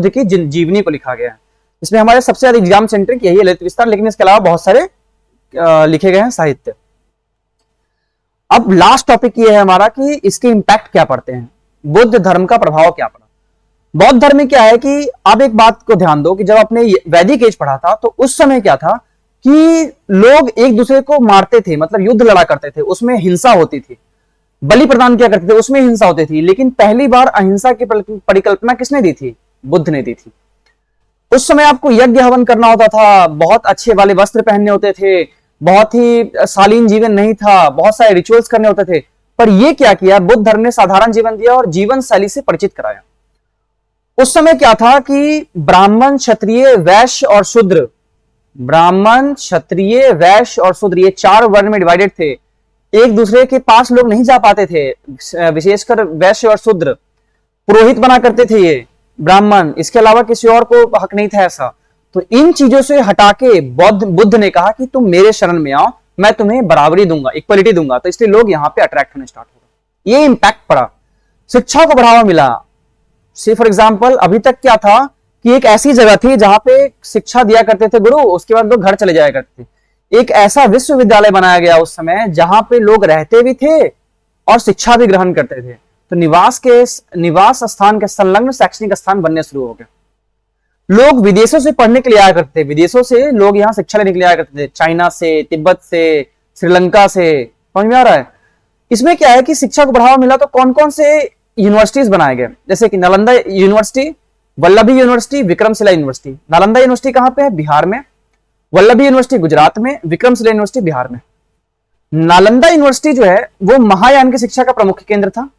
की जीवनी को लिखा गया है। इसमें हमारे सबसे ज्यादा एग्जाम सेंट्रिक यही है ललित विस्तार, लेकिन इसके अलावा बहुत सारे लिखे गए हैं साहित्य। अब लास्ट टॉपिक ये है हमारा कि इसके इंपैक्ट क्या पड़ते हैं, बुद्ध धर्म का प्रभाव क्या पड़ा। बौद्ध धर्म में क्या है कि आप एक बात को ध्यान दो कि जब आपने वैदिक एज पढ़ा था तो उस समय क्या था कि लोग एक दूसरे को मारते थे, मतलब युद्ध लड़ा करते थे, उसमें हिंसा होती थी। बलि प्रदान किया करते थे, उसमें हिंसा होती थी। लेकिन पहली बार अहिंसा की परिकल्पना किसने दी थी? बुद्ध ने दी थी। उस समय आपको यज्ञ हवन करना होता था, बहुत अच्छे वाले वस्त्र पहनने होते थे, बहुत ही शालीन जीवन नहीं था, बहुत सारे रिचुअल्स करने होते थे। पर ये क्या किया, बुद्ध धर्म ने साधारण जीवन दिया और जीवन शैली से परिचित कराया। उस समय क्या था कि ब्राह्मण, क्षत्रिय, वैश्य और शूद्र, ब्राह्मण, क्षत्रिय, वैश्य और शूद्र, ये 4 वर्ण में डिवाइडेड थे। एक दूसरे के पास लोग नहीं जा पाते थे, विशेषकर वैश्य और शूद्र। पुरोहित बना करते थे ये ब्राह्मण, इसके अलावा किसी और को हक नहीं था ऐसा। तो इन चीजों से हटा के बुद्ध ने कहा कि तुम मेरे शरण में आओ, मैं तुम्हें बराबरी दूंगा, इक्वलिटी दूंगा। तो इसलिए लोग यहां पे अट्रैक्ट होने स्टार्ट हो गए। ये इंपैक्ट पड़ा, शिक्षा को बढ़ावा मिला। सी फॉर एग्जाम्पल, अभी तक क्या था कि एक ऐसी जगह थी जहां पे शिक्षा दिया करते थे गुरु, उसके बाद लोग घर चले जाया करते थे। एक ऐसा विश्वविद्यालय बनाया गया उस समय जहां पे लोग रहते भी थे और शिक्षा भी ग्रहण करते थे। तो निवास स्थान के संलग्न शैक्षणिक स्थान बनने शुरू हो गए। लोग विदेशों से पढ़ने के लिए आया करते थे, विदेशों से लोग यहाँ शिक्षा लेने के लिए आया करते थे, चाइना से, तिब्बत से, श्रीलंका से। समझ में आ रहा है? इसमें क्या है कि शिक्षा को बढ़ावा मिला तो कौन कौन से यूनिवर्सिटीज बनाए गए, जैसे कि Nalanda university, Vallabhi university, Vikramshila university. Nalanda university कहां पे है? बिहार में। वल्लभी यूनिवर्सिटी गुजरात में, विक्रमशिला यूनिवर्सिटी बिहार में। नालंदा यूनिवर्सिटी जो है वो महायान की शिक्षा का प्रमुख केंद्र था,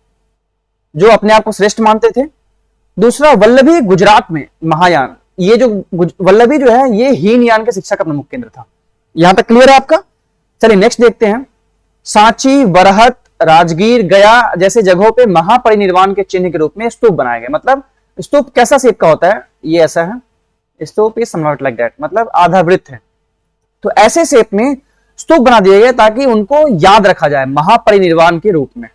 जो अपने आप को श्रेष्ठ मानते थे। दूसरा वल्लभी गुजरात में, महायान, ये जो वल्लभी जो है ये हीनयान की शिक्षा का प्रमुख केंद्र था। यहां तक क्लियर है आपका? चलिए नेक्स्ट देखते हैं। सांची, बरहत, राजगीर, गया जैसे जगहों पे महापरिनिर्वाण के चिन्ह के रूप में स्तूप बनाए गए। मतलब स्तूप कैसा शेप का होता है? ये ऐसा है, स्तूप इज समवट लाइक दैट, मतलब आधा वृत्त है। तो ऐसे शेप में स्तूप बना दिए गए ताकि उनको याद रखा जाए महापरिनिर्वाण के रूप में।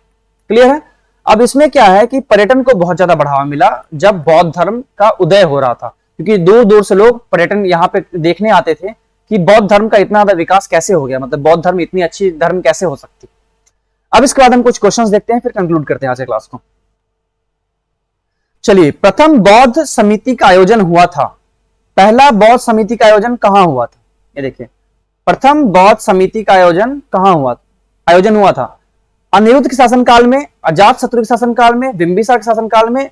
क्लियर है? अब इसमें क्या है कि पर्यटन को बहुत ज्यादा बढ़ावा मिला जब बौद्ध धर्म का उदय हो रहा था, क्योंकि दूर दूर से लोग पर्यटन यहाँ पे देखने आते थे कि बौद्ध धर्म का इतना ज्यादा विकास कैसे हो गया, मतलब बौद्ध धर्म इतनी अच्छी धर्म कैसे हो सकती। अब इसके बाद हम कुछ क्वेश्चंस देखते हैं, फिर कंक्लूड करते हैं आज के क्लास को। चलिए, प्रथम बौद्ध समिति का आयोजन हुआ था। पहला बौद्ध समिति का आयोजन कहां हुआ था? ये देखिए, प्रथम बौद्ध समिति का आयोजन कहां हुआ था? अनिरुद्ध के शासनकाल में, अजातशत्रु के शासनकाल में, बिंबिसार के शासनकाल में,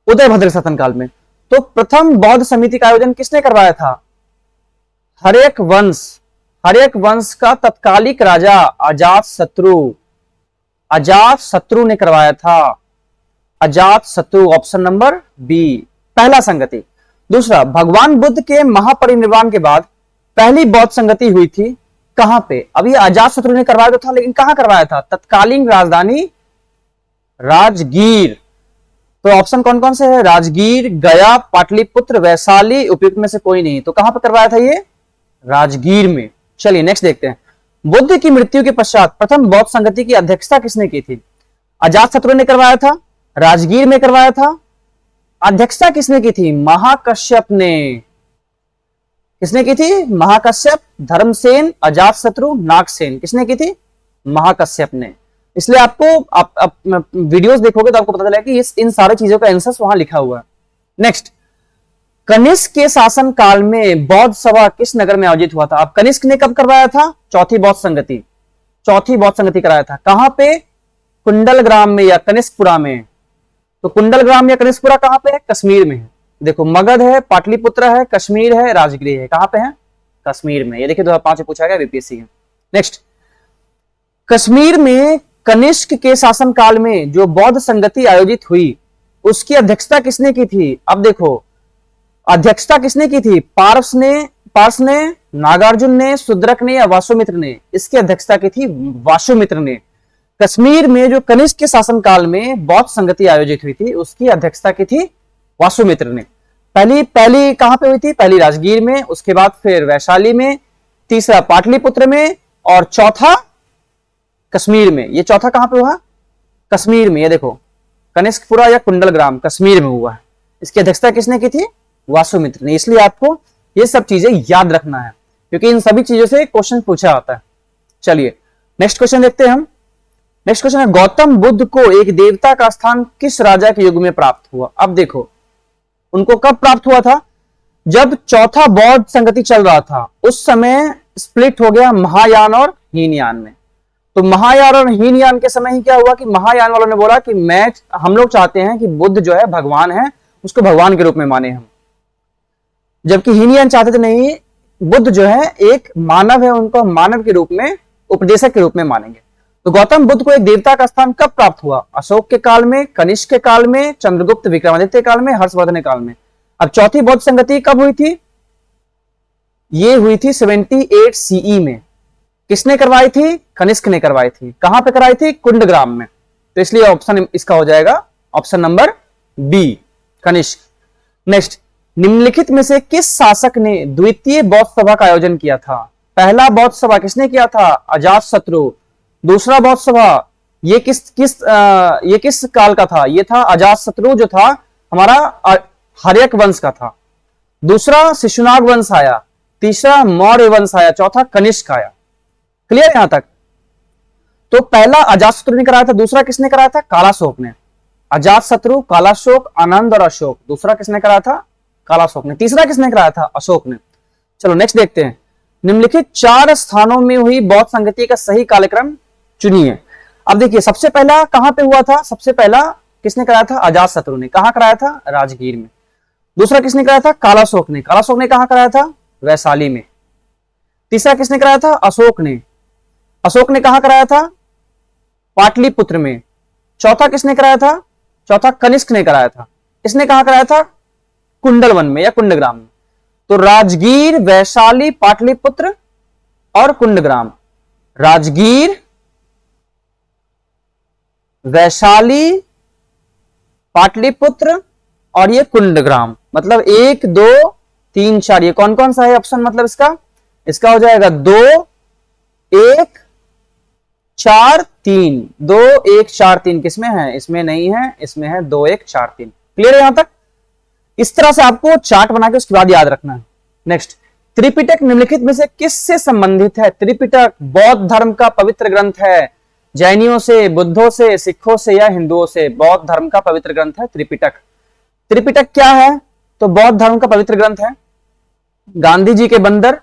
उदयभद्र के शासनकाल में। तो प्रथम बौद्ध समिति का आयोजन किसने करवाया था? हर्यक वंश का तत्कालिक राजा अजातशत्रु ने करवाया था। अजातशत्रु, ऑप्शन नंबर बी, पहला संगति। दूसरा, भगवान बुद्ध के महापरिनिर्वाण के बाद पहली बौद्ध संगति हुई थी कहां पे? अभी अजातशत्रु ने करवाया तो था, लेकिन कहां करवाया था? तत्कालीन राजधानी राजगीर। तो ऑप्शन कौन कौन से है? राजगीर, गया, पाटलिपुत्र, वैशाली, उपयुक्त में से कोई नहीं। तो कहां पर करवाया था ये? राजगीर में। चलिए नेक्स्ट देखते हैं। बुद्ध की मृत्यु के पश्चात प्रथम बौद्ध संगति की अध्यक्षता किसने की थी? अजातशत्रु ने करवाया था, राजगीर में करवाया था। अध्यक्षता किसने की थी? महाकश्यप ने। किसने की थी? महाकश्यप, धर्मसेन, अजातशत्रु, नागसेन। किसने की थी? महाकश्यप ने। इसलिए आपको आप वीडियोस देखोगे तो आपको पता चलेगा कि इन सारी चीजों का आंसर वहां लिखा हुआ है। नेक्स्ट, कनिष्क के शासन काल में बौद्ध सभा किस नगर में आयोजित हुआ था? अब कनिष्क ने कब करवाया था? चौथी बौद्ध संगति कराया था। कहां पे? कुंडलग्राम में या कनिष्कपुरा में। तो कुंडलग्राम या कनिष्कपुरा कहां पे है? कश्मीर में है। देखो, मगध है, पाटलिपुत्र है, कश्मीर है, राजगीर है। कहां पे है? कश्मीर में। ये देखिए 2005 में पूछा गया बीपीएससी का। नेक्स्ट, कश्मीर में कनिष्क के शासनकाल में जो बौद्ध संगति आयोजित हुई उसकी अध्यक्षता किसने की थी? अब देखो, अध्यक्षता किसने की थी? पार्स ने, नागार्जुन ने, शूद्रक ने या वासुमित्र ने? इसकी अध्यक्षता की थी वासुमित्र ने। कश्मीर में जो कनिष्क के शासनकाल में बौद्ध संगति आयोजित हुई थी उसकी अध्यक्षता की थी वासुमित्र ने। पहली कहां पे हुई थी? पहली राजगीर में, उसके बाद फिर वैशाली में, तीसरा पाटलिपुत्र में और चौथा कश्मीर में। ये चौथा कहां पे हुआ? कश्मीर में। ये देखो, कनिष्कपुरा या कुंडलग्राम कश्मीर में हुआ है। इसकी अध्यक्षता किसने की थी? वासुमित्र ने। इसलिए आपको ये सब चीजें याद रखना है क्योंकि इन सभी चीजों से क्वेश्चन पूछा जाता है। चलिए नेक्स्ट क्वेश्चन देखते हैं हम। नेक्स्ट क्वेश्चन है, गौतम बुद्ध को एक देवता का स्थान किस राजा के युग में प्राप्त हुआ? अब देखो, उनको कब प्राप्त हुआ था? जब चौथा बौद्ध संगति चल रहा था, उस समय स्प्लिट हो गया महायान और हीनयान में। तो महायान और हीनयान के समय ही क्या हुआ कि महायान वालों ने बोला कि हम लोग चाहते हैं कि बुद्ध जो है भगवान है, उसको भगवान के रूप में माने हम, जबकि हीनयान चाहते थे नहीं, बुद्ध जो है एक मानव है, उनको मानव के रूप में, उपदेशक के रूप में मानेंगे। तो गौतम बुद्ध को एक देवता का स्थान कब प्राप्त हुआ? अशोक के काल में, कनिष्क के काल में, चंद्रगुप्त विक्रमादित्य काल में, हर्षवर्धन काल में। अब चौथी बौद्ध संगति कब हुई थी? ये हुई थी 78 सीई में। किसने करवाई थी? कनिष्क ने करवाई थी। कहां पे कराई थी? कुंडग्राम में। तो इसलिए ऑप्शन इसका हो जाएगा option number B, Kanishka. Next, निम्नलिखित में से किस शासक ने द्वितीय बौद्ध सभा का आयोजन किया था? पहला बौद्ध सभा किसने किया था? अजातशत्रु। दूसरा बौद्ध सभा ये किस काल का था? ये था अजातशत्रु, जो था हमारा हर्यक वंश का था। दूसरा शिशुनाग वंश आया, तीसरा मौर्य वंश आया, चौथा कनिष्क आया। क्लियर यहां तक? तो पहला अजातशत्रु ने कराया था, दूसरा किसने कराया था? कालाशोक ने। अजातशत्रु, कालाशोक, आनंद और अशोक। दूसरा किसने कराया था? कालाशोक ने। तीसरा किसने कराया था? अशोक ने। चलो नेक्स्ट देखते हैं। निम्नलिखित 4 स्थानों में हुई बौद्ध संगति का सही कालक्रम चुनिए। अब देखिए, सबसे पहला कहां पे हुआ था? सबसे पहला किसने कराया था? अजातशत्रु ने। कहां कराया था? राजगीर में। दूसरा किसने कराया था? कालाशोक ने। कालाशोक ने कहां कराया था? वैशाली में। तीसरा किसने कराया था? अशोक ने। अशोक ने कहां कराया था? पाटलिपुत्र में। चौथा किसने कराया था? चौथा कनिष्क ने कराया था। इसने कहां कराया था? कुंडलवन में या कुंडग्राम में। तो राजगीर, वैशाली, पाटलिपुत्र और कुंडग्राम। राजगीर, वैशाली, पाटलिपुत्र और ये कुंडग्राम। मतलब 1 2 3 4, ये कौन कौन सा है ऑप्शन? मतलब इसका हो जाएगा 2 1 4 3। 2 1 4 3 किसमें है? इसमें नहीं है, इसमें है 2 1 4 3। क्लियर है यहां तक? इस तरह से आपको चार्ट बना के उसके बाद याद रखना है। नेक्स्ट, त्रिपिटक निम्नलिखित में से किससे संबंधित है? त्रिपिटक बौद्ध धर्म का पवित्र ग्रंथ है। जैनियों से, बुद्धों से, सिखों से या हिंदुओं से? बौद्ध धर्म का पवित्र ग्रंथ है त्रिपिटक। त्रिपिटक क्या है? तो बौद्ध धर्म का पवित्र ग्रंथ है। गांधी जी के बंदर,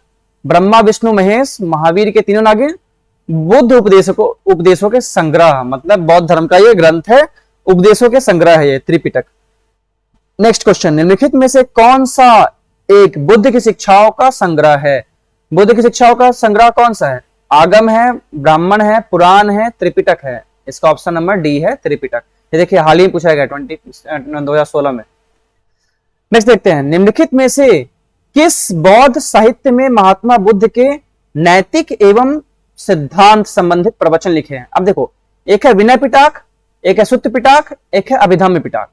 ब्रह्मा विष्णु महेश, महावीर के तीनों नागिन, बुद्ध उपदेशों के संग्रह। मतलब बौद्ध धर्म का ये ग्रंथ है, उपदेशों के संग्रह है ये त्रिपिटक। नेक्स्ट क्वेश्चन, निम्नलिखित में से कौन सा एक बुद्ध की शिक्षाओं का संग्रह है? बुद्ध की शिक्षाओं का संग्रह कौन सा है? आगम है, ब्राह्मण है, पुराण है, त्रिपिटक है। इसका ऑप्शन नंबर डी है, त्रिपिटक। ये देखिए हाल ही पूछा गया 2016 में। नेक्स्ट देखते हैं, निम्नलिखित में से किस बौद्ध साहित्य में महात्मा बुद्ध के नैतिक एवं सिद्धांत संबंधित प्रवचन लिखे हैं? अब देखो, एक है विनय पिटक, एक है सुत्त पिटक, एक है अभिधम्म पिटक।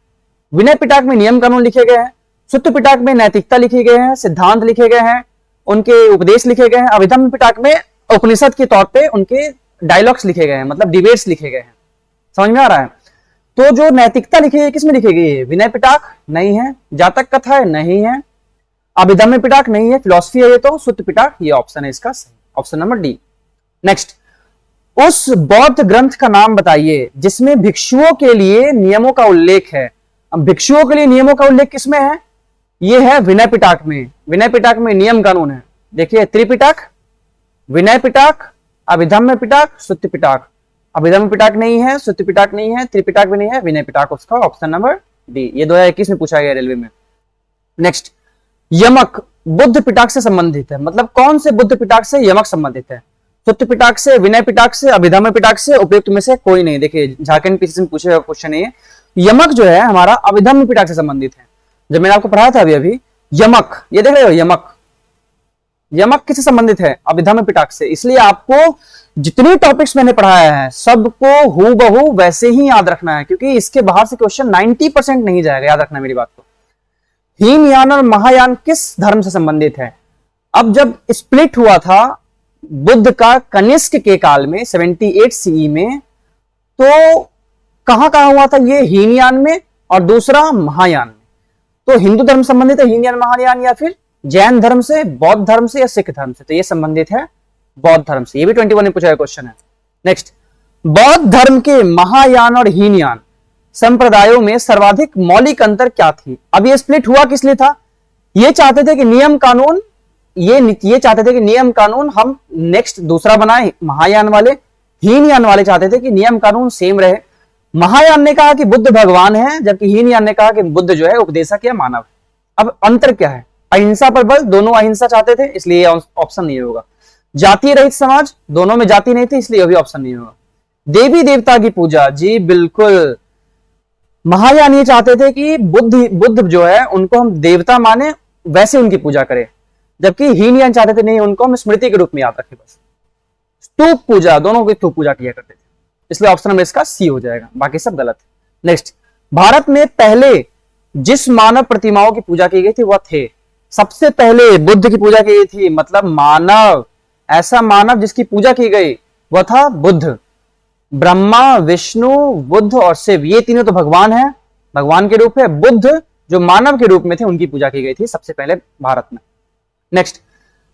विनय पिटक में नियम कानून लिखे गए हैं, सुत्त पिटक में नैतिकता लिखे गए हैं, सिद्धांत लिखे गए हैं, उनके उपदेश लिखे गए हैं। अभिधम्म पिटक में उपनिषद के तौर पे उनके डायलॉग्स लिखे गए हैं, मतलब डिबेट्स लिखे गए हैं। समझ में आ रहा है? तो जो नैतिकता लिखी है किसमें लिखी गई है? विनय पिटक नहीं है, जातक कथा है नहीं है, अभिधम्म पिटक नहीं है, फिलॉसफी है ये तो, सुत्त पिटक ये ऑप्शन है इसका सही, ऑप्शन नंबर डी। नेक्स्ट, उस बौद्ध ग्रंथ का नाम बताइए जिसमें भिक्षुओं के लिए नियमों का उल्लेख है। अब भिक्षुओं के लिए नियमों का उल्लेख किसमें है? ये है विनय पिटक में। विनय पिटक में नियम कानून है। देखिए, त्रिपिटक, विनय पिटक, अभिधम्म पिटक, सुत्त पिटक। अभिधम्म पिटक नहीं है, सुत्त पिटक नहीं है, त्रिपिटक भी नहीं है, विनय पिटक उसका ऑप्शन नंबर डी। ये 2021 में पूछा गया रेलवे में। नेक्स्ट, यमक बुद्ध पिटक से संबंधित है। मतलब कौन से बुद्ध पिटक से यमक संबंधित है? सुत्त पिटक से, विनय पिटक से, अभिधम्म पिटक से, उपयुक्त में से कोई नहीं। देखिए झारखंड पीसीसी में पूछे हुआ क्वेश्चन है। यमक जो है हमारा अभिधम्म पिटक से संबंधित है। जब मैंने आपको पढ़ाया था अभी यमक, ये देख रहे हो यमक, यमक किससे संबंधित है? अभिधम्म पिटक से। इसलिए आपको जितने टॉपिक्स मैंने पढ़ाया है सबको हूबहू वैसे ही याद रखना है, क्योंकि इसके बाहर से क्वेश्चन 90% नहीं जाएगा। याद रखना मेरी बात को। हीनयान और महायान किस धर्म से संबंधित है? अब जब स्प्लिट हुआ था बुद्ध का कनिष्क के काल में 78 सीई में, तो कहां हुआ था ये? हीनयान में और दूसरा महायान में। तो हिंदू धर्म संबंधित है हीनयान महायान, या फिर जैन धर्म से, बौद्ध धर्म से या सिख धर्म से? तो ये संबंधित है बौद्ध धर्म से। ये भी 21 में पूछा गया क्वेश्चन है। नेक्स्ट, बौद्ध धर्म के महायान और हीनयान संप्रदायों में सर्वाधिक मौलिक अंतर क्या थी? अब ये स्प्लिट हुआ किस लिए था? ये चाहते थे कि नियम कानून, ये चाहते थे कि नियम कानून हम नेक्स्ट दूसरा बनाए महायान वाले, हीनयान वाले चाहते थे कि नियम कानून सेम रहे। महायान ने कहा कि बुद्ध भगवान है, जबकि हीनयान ने कहा कि बुद्ध जो है उपदेशक या मानव। अब अंतर क्या है? अहिंसा पर बल, दोनों अहिंसा चाहते थे, इसलिए ऑप्शन नहीं होगा। जाति रहित समाज, दोनों में जाति नहीं थी, इसलिए भी ऑप्शन नहीं होगा। देवी देवता की पूजा, जी बिल्कुल, महायान ये चाहते थे कि बुद्ध जो है उनको हम देवता माने, वैसे उनकी पूजा करें, जबकि हीनयान चाहते थे नहीं, उनको हम स्मृति के रूप में याद रखें बस। स्तूप पूजा, दोनों की स्तूप पूजा किया करते थे, इसलिए ऑप्शन नंबर इसका सी हो जाएगा, बाकी सब गलत है। नेक्स्ट, भारत में पहले जिस मानव प्रतिमाओं की पूजा की गई थी वह थे, सबसे पहले बुद्ध की पूजा की गई थी, मतलब मानव, ऐसा मानव जिसकी पूजा की गई वह था बुद्ध। ब्रह्मा, विष्णु, बुद्ध और शिव, ये तीनों तो भगवान है, भगवान के रूप है। बुद्ध जो मानव के रूप में थे उनकी पूजा की गई थी सबसे पहले भारत में। नेक्स्ट,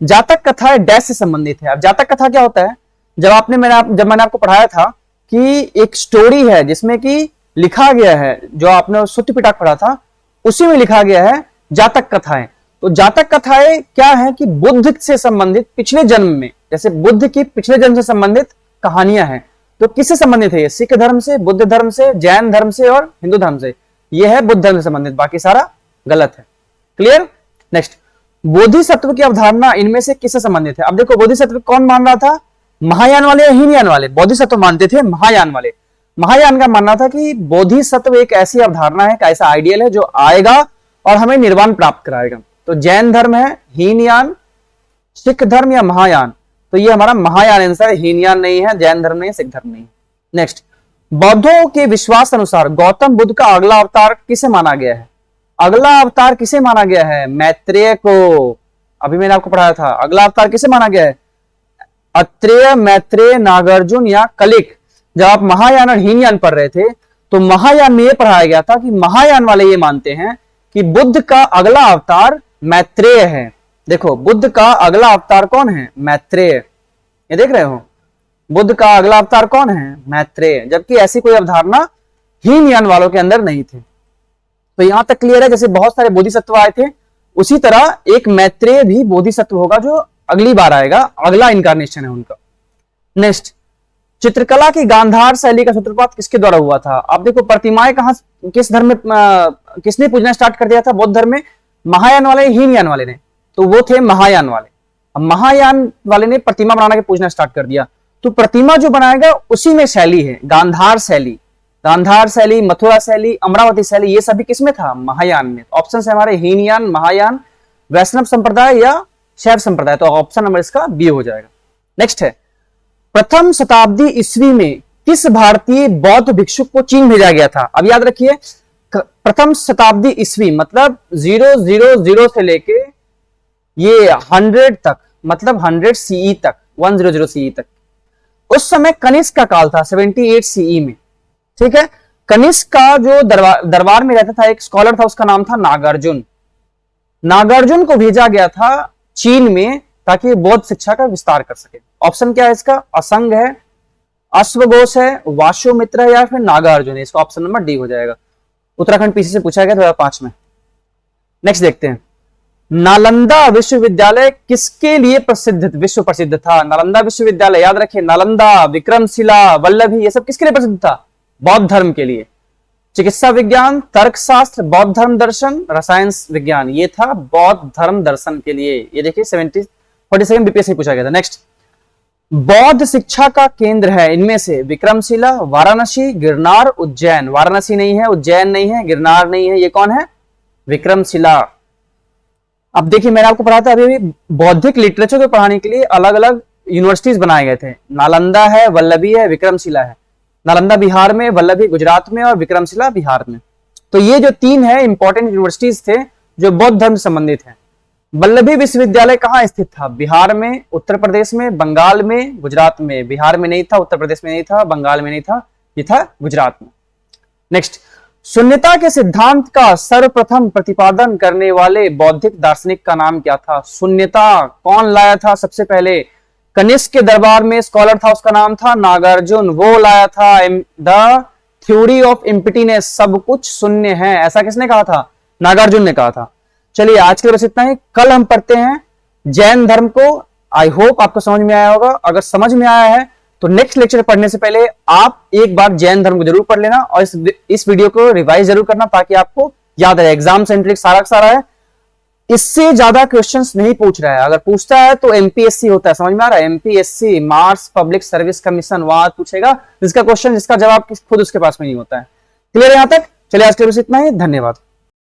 जातक कथा डैश से संबंधित है। अब जातक कथा क्या होता है? जब मैंने आपको पढ़ाया था कि एक स्टोरी है जिसमें कि लिखा गया है, जो आपने सूत्र पिटक पढ़ा था उसी में लिखा गया है जातक कथाएं। तो जातक कथाएं क्या है कि बुद्ध से संबंधित पिछले जन्म में, जैसे बुद्ध की पिछले जन्म से संबंधित कहानियां हैं। तो किससे संबंधित है ये? सिख धर्म से, बुद्ध धर्म से, जैन धर्म से और हिंदू धर्म से। ये है बुद्ध धर्म से संबंधित, बाकी सारा गलत है। क्लियर? नेक्स्ट, बोधिसत्व की अवधारणा इनमें से किससे संबंधित है? अब देखो, बोधिसत्व कौन मान रहा था? महायान वाले या हीनयान वाले? बोधिसत्व मानते थे महायान वाले। महायान का मानना था कि बोधिसत्व एक ऐसी अवधारणा है, एक ऐसा आइडियल है जो आएगा और हमें निर्वाण प्राप्त कराएगा। तो जैन धर्म है, हीनयान, सिख धर्म या महायान, तो ये हमारा महायान आंसर है, हीनयान नहीं है, जैन धर्म नहीं है, सिख धर्म नहीं है। नेक्स्ट, बौद्धों के विश्वास अनुसार गौतम बुद्ध का अगला अवतार किसे माना गया है? अगला अवतार किसे माना गया है? मैत्रेय को। अभी मैंने आपको पढ़ाया था, अगला अवतार किसे माना गया है? अत्रेय, मैत्रेय, नागार्जुन या कलिक। जब आप महायान और हीनयान पढ़ रहे थे तो महायान में यह पढ़ाया गया था कि महायान वाले ये मानते हैं कि बुद्ध का अगला अवतार मैत्रेय है। देखो, बुद्ध का अगला अवतार कौन है? मैत्रेय। ये देख रहे हो, बुद्ध का अगला अवतार कौन है? मैत्रेय। जबकि ऐसी कोई अवधारणा हीनयान वालों के अंदर नहीं थी। तो यहां तक क्लियर है, जैसे बहुत सारे बोधिसत्व आए थे उसी तरह एक मैत्रेय भी बोधिसत्व होगा जो अगली बार आएगा, अगला इनकारनेशन है उनका। नेक्स्ट, चित्रकला की गांधार शैली का सूत्रपात किसके द्वारा हुआ था? आप देखो, प्रतिमाएं किस धर्म में किसने पूजना स्टार्ट कर दिया था? बौद्ध धर्म में। महायान वाले, हीनयान वाले ने? तो वो थे महायान वाले। अब महायान वाले ने प्रतिमा बनाना के पूजना स्टार्ट कर दिया, तो प्रतिमा जो बनाएगा उसी में शैली है, गांधार शैली। गांधार शैली, मथुरा शैली, अमरावती शैली, ये सभी किसमें था? महायान में। ऑप्शन है हमारे हीनयान, महायान, वैष्णव संप्रदाय या शैव संप्रदाय। तो ऑप्शन नंबर इसका बी हो जाएगा। नेक्स्ट है, प्रथम शताब्दी ईस्वी में किस भारतीय बौद्ध भिक्षुक को चीन भेजा गया था? अब याद रखिए, प्रथम शताब्दी ईस्वी मतलब 000 से लेके ये 100 तक, मतलब 100 सीई तक, 100 सीई तक। उस समय कनिष्क का काल था, 78 सीई में। ठीक है, कनिष्क का जो दरबार में रहता था एक स्कॉलर था, उसका नाम था नागार्जुन। नागार्जुन को भेजा गया था चीन में ताकि बौद्ध शिक्षा का विस्तार कर सके। ऑप्शन क्या है इसका? असंग है, अश्वघोष है, वाशुमित्र है या फिर नागार्जुन है। इसका ऑप्शन नंबर डी हो जाएगा। उत्तराखंड पीसी से पूछा गया 2005 में। नेक्स्ट देखते हैं, नालंदा विश्वविद्यालय किसके लिए विश्व प्रसिद्ध था? नालंदा विश्वविद्यालय, याद रखिए, नालंदा, विक्रमशिला, वल्लभी, ये सब किसके लिए प्रसिद्ध था? बौद्ध धर्म के लिए। चिकित्सा विज्ञान, तर्कशास्त्र, बौद्ध धर्म दर्शन, रसायन विज्ञान, ये था बौद्ध धर्म दर्शन के लिए। ये देखिए 47 बीपीएससी पूछा गया था। नेक्स्ट, बौद्ध शिक्षा का केंद्र है इनमें से विक्रमशिला, वाराणसी, गिरनार, उज्जैन। वाराणसी नहीं है, उज्जैन नहीं है, गिरनार नहीं है, ये कौन है? विक्रमशिला। अब देखिए, मैंने आपको पढ़ा था अभी बौद्धिक लिटरेचर को पढ़ाने के लिए अलग अलग यूनिवर्सिटीज बनाए गए थे। नालंदा है, वल्लभी है, विक्रमशिला है। नालंदा बिहार में, वल्लभी गुजरात में और विक्रमशिला बिहार में। तो ये जो तीन है इंपॉर्टेंट यूनिवर्सिटीज थे जो बौद्ध धर्म से संबंधित हैं। वल्लभी विश्वविद्यालय कहाँ स्थित था? बिहार में, उत्तर प्रदेश में, बंगाल में, गुजरात में। बिहार में नहीं था, उत्तर प्रदेश में नहीं था, बंगाल में नहीं था, ये था गुजरात में। नेक्स्ट, शून्यता के सिद्धांत का सर्वप्रथम प्रतिपादन करने वाले बौद्धिक दार्शनिक का नाम क्या था? शून्यता कौन लाया था सबसे पहले? कनिष्क के दरबार में स्कॉलर था, उसका नाम था नागार्जुन। वो लाया था द थ्योरी ऑफ एम्प्टीनेस, सब कुछ शून्य है, ऐसा किसने कहा था? नागार्जुन ने कहा था। चलिए, आज के लिए बस इतना ही। कल हम पढ़ते हैं जैन धर्म को। आई होप आपको समझ में आया होगा। अगर समझ में आया है तो नेक्स्ट लेक्चर पढ़ने से पहले आप एक बार जैन धर्म को जरूर पढ़ लेना और इस वीडियो को रिवाइज जरूर करना ताकि आपको याद रहे। एग्जाम सेंट्रिक सारा का सारा है, इससे ज्यादा क्वेश्चंस नहीं पूछ रहा है। अगर पूछता है तो एमपीएससी होता है, समझ में आ रहा है? MPSC Mars public service commission वहां पूछेगा जिसका क्वेश्चन जिसका जवाब खुद उसके पास में नहीं होता है। क्लियर है यहां तक? चलिए आज के लिए बस इतना ही, धन्यवाद।